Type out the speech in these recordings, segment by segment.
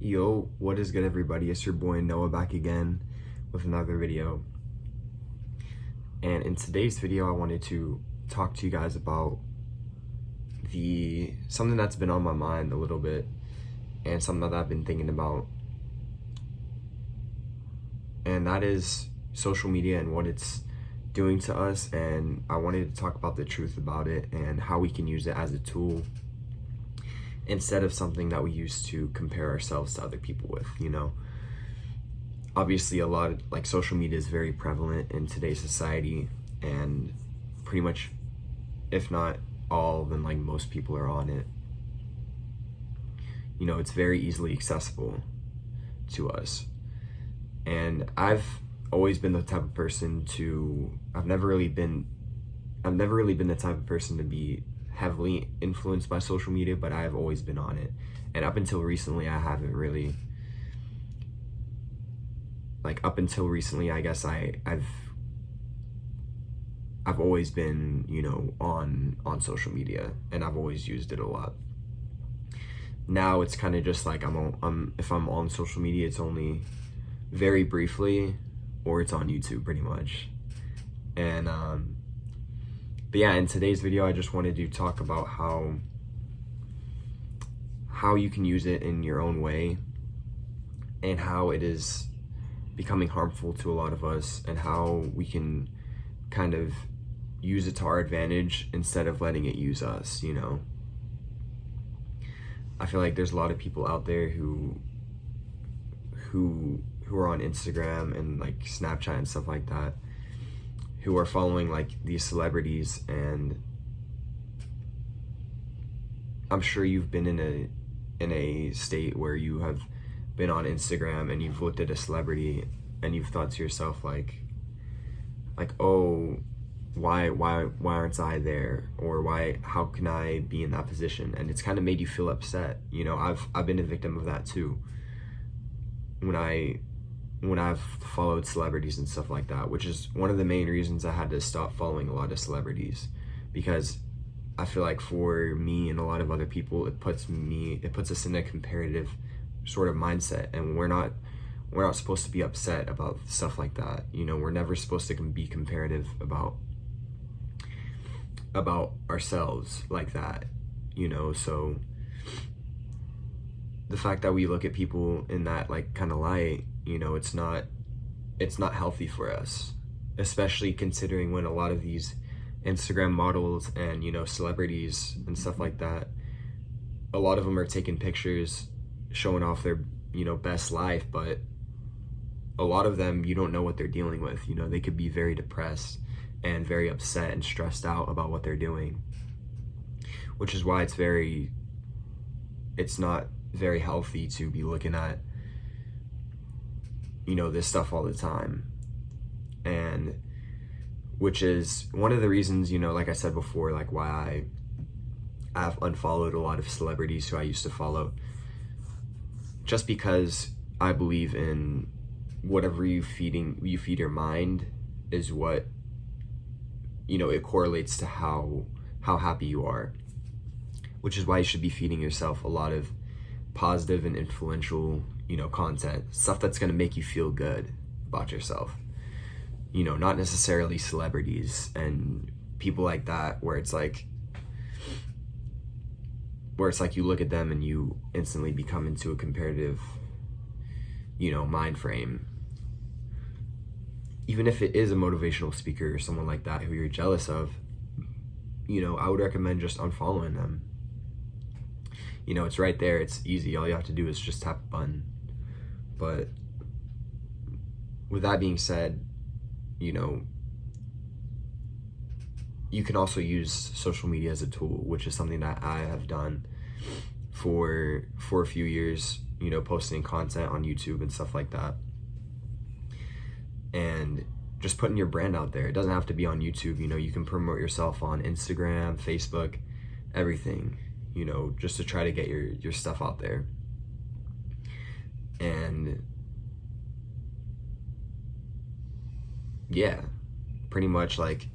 Yo, what is good, everybody? It's your boy Noah back again with another video. And in today's video, I wanted to talk to you guys about something that's been on my mind a little bit and something that I've been thinking about. And that is social media and what it's doing to us. And I wanted to talk about the truth about it and how we can use it as a tool instead of something that we use to compare ourselves to other people with, Obviously, a lot of social media is very prevalent in today's society, and pretty much, if not all, then most people are on it. It's very easily accessible to us. And I've always been the type of person I've never really been the type of person to be heavily influenced by social media, but I've always been on it. And up until recently, I haven't really, I guess I've always been, on social media, and I've always used it a lot. Now it's kind of just like if I'm on social media, it's only very briefly, or it's on YouTube pretty much. And but yeah, in today's video, I just wanted to talk about how you can use it in your own way, and how it is becoming harmful to a lot of us, and how we can kind of use it to our advantage instead of letting it use us, I feel like there's a lot of people out there who are on Instagram and Snapchat and stuff like that, who are following these celebrities, and I'm sure you've been in a state where you have been on Instagram and you've looked at a celebrity and you've thought to yourself oh, why aren't I there, or how can I be in that position? And it's kind of made you feel upset. I've been a victim of that too, when I've followed celebrities and stuff like that, which is one of the main reasons I had to stop following a lot of celebrities, because I feel like for me and a lot of other people, it puts us in a comparative sort of mindset, and we're not supposed to be upset about stuff like that. We're never supposed to be comparative about ourselves like that, so the fact that we look at people in that kind of light, it's not healthy for us, especially considering when a lot of these Instagram models and celebrities and stuff like that, a lot of them are taking pictures showing off their best life, but a lot of them, you don't know what they're dealing with. They could be very depressed and very upset and stressed out about what they're doing, which is why it's not very healthy to be looking at this stuff all the time. And which is one of the reasons, like I said before, why I've unfollowed a lot of celebrities who I used to follow, just because I believe in whatever you feed your mind is what it correlates to how happy you are, which is why you should be feeding yourself a lot of positive and influential content, stuff that's going to make you feel good about yourself, not necessarily celebrities and people like that, where it's like you look at them and you instantly become into a comparative mind frame. Even if it is a motivational speaker or someone like that who you're jealous of, I would recommend just unfollowing them. It's right there, it's easy, all you have to do is just tap a button. But with that being said, you can also use social media as a tool, which is something that I have done for a few years, posting content on YouTube and stuff like that, and just putting your brand out there. It doesn't have to be on YouTube. You can promote yourself on Instagram, Facebook, everything, just to try to get your stuff out there. And yeah, pretty much like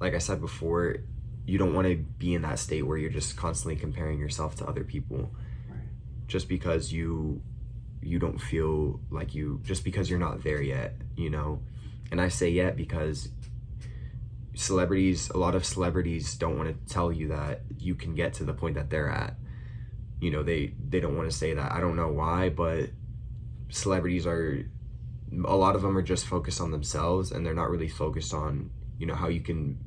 I said before, you don't want to be in that state where you're just constantly comparing yourself to other people. Right. just because you don't feel like just because you're not there yet, you know. And I say yet because a lot of celebrities don't want to tell you that you can get to the point that they're at. You know, they don't want to say that. I don't know why, but a lot of them are just focused on themselves, and they're not really focused on, you know, how they can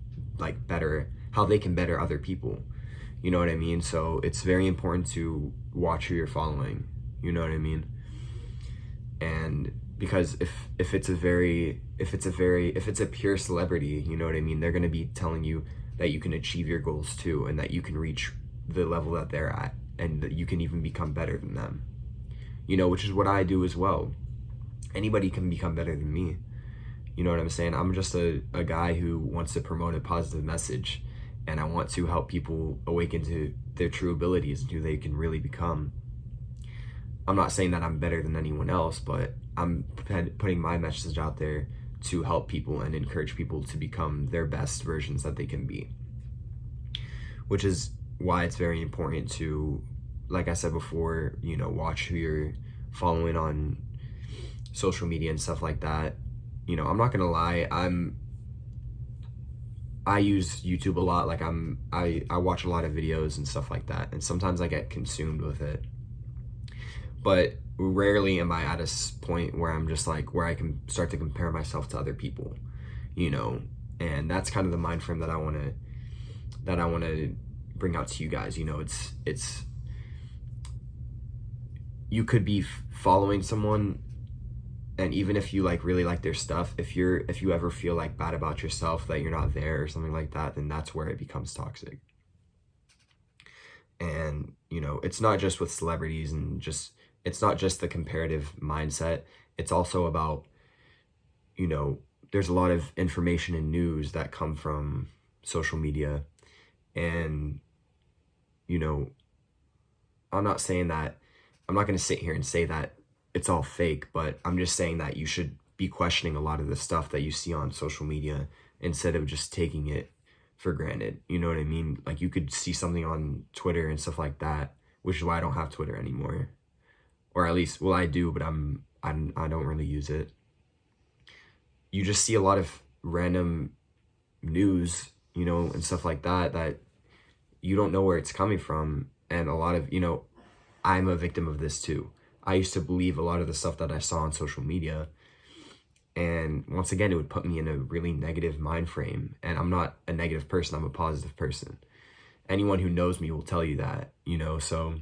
better other people. You know what I mean? So it's very important to watch who you're following. You know what I mean? And because if it's a pure celebrity, you know what I mean, they're going to be telling you that you can achieve your goals too, and that you can reach the level that they're at, and that you can even become better than them, you know, which is what I do as well. Anybody can become better than me. You know what I'm saying? I'm just a guy who wants to promote a positive message, and I want to help people awaken to their true abilities and who they can really become. I'm not saying that I'm better than anyone else, but I'm putting my message out there to help people and encourage people to become their best versions that they can be. Which is why it's very important to, like I said before, you know, watch who you're following on social media and stuff like that. You know, I'm not gonna lie, I use YouTube a lot. Like I watch a lot of videos and stuff like that, and sometimes I get consumed with it. But rarely am I at a point where I'm just like, where I can start to compare myself to other people, you know. And that's kind of the mind frame that I want to bring out to you guys. You know, it's you could be following someone, and even if you like really like their stuff, if you ever feel like bad about yourself that you're not there or something like that, then that's where it becomes toxic. And you know, it's not just with celebrities, and it's not just the comparative mindset. It's also about, you know, there's a lot of information and news that come from social media. And, you know, I'm not going to sit here and say that it's all fake, but I'm just saying that you should be questioning a lot of the stuff that you see on social media instead of just taking it for granted. You know what I mean? Like, you could see something on Twitter and stuff like that, which is why I don't have Twitter anymore. Or at least, well, I do, but I don't really use it. You just see a lot of random news, you know, and stuff like that you don't know where it's coming from. And a lot of, you know, I'm a victim of this too. I used to believe a lot of the stuff that I saw on social media. And once again, it would put me in a really negative mind frame. And I'm not a negative person, I'm a positive person. Anyone who knows me will tell you that, you know. So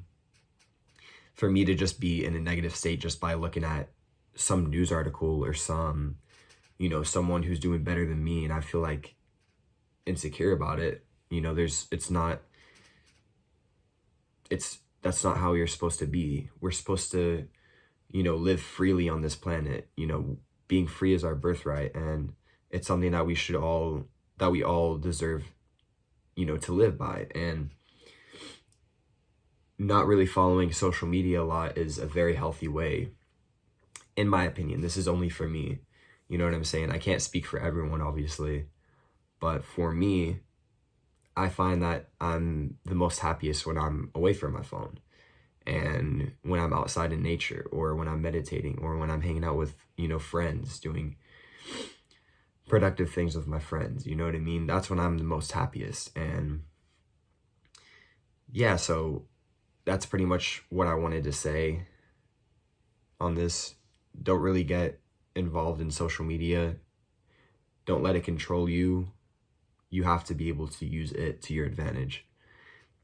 for me to just be in a negative state just by looking at some news article or some, you know, someone who's doing better than me, and I feel like insecure about it, you know, that's not how you're supposed to be. We're supposed to, you know, live freely on this planet. You know, being free is our birthright, and it's something that we all deserve, you know, to live by. And not really following social media a lot is a very healthy way, in my opinion. This is only for me. You know what I'm saying? I can't speak for everyone, obviously. But for me, I find that I'm the most happiest when I'm away from my phone, and when I'm outside in nature, or when I'm meditating, or when I'm hanging out with, you know, friends, doing productive things with my friends. You know what I mean? That's when I'm the most happiest. And yeah, so that's pretty much what I wanted to say on this. Don't really get involved in social media. Don't let it control you. You have to be able to use it to your advantage.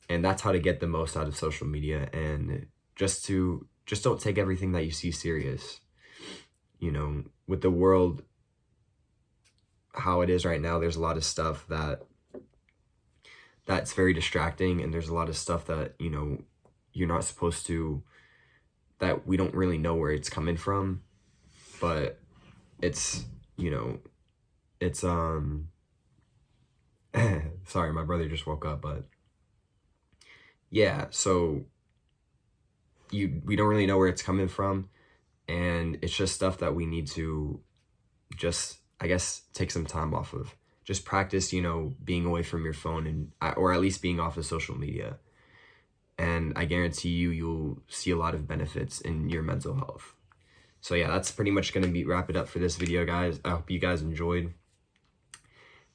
And that's how to get the most out of social media. And just don't take everything that you see serious. You know, with the world how it is right now, there's a lot of stuff that's very distracting, and there's a lot of stuff that, you know, you're not supposed to, that we don't really know where it's coming from, but it's, you know, it's sorry, my brother just woke up, but yeah, so we don't really know where it's coming from, and it's just stuff that we need to just, I guess, take some time off of. Just practice, you know, being away from your phone, and or at least being off of social media. and I guarantee you'll see a lot of benefits in your mental health. So yeah, that's pretty much going to wrap it up for this video, guys. I hope you guys enjoyed.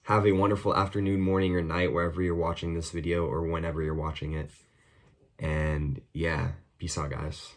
Have a wonderful afternoon, morning, or night wherever you're watching this video or whenever you're watching it. And yeah, peace out, guys.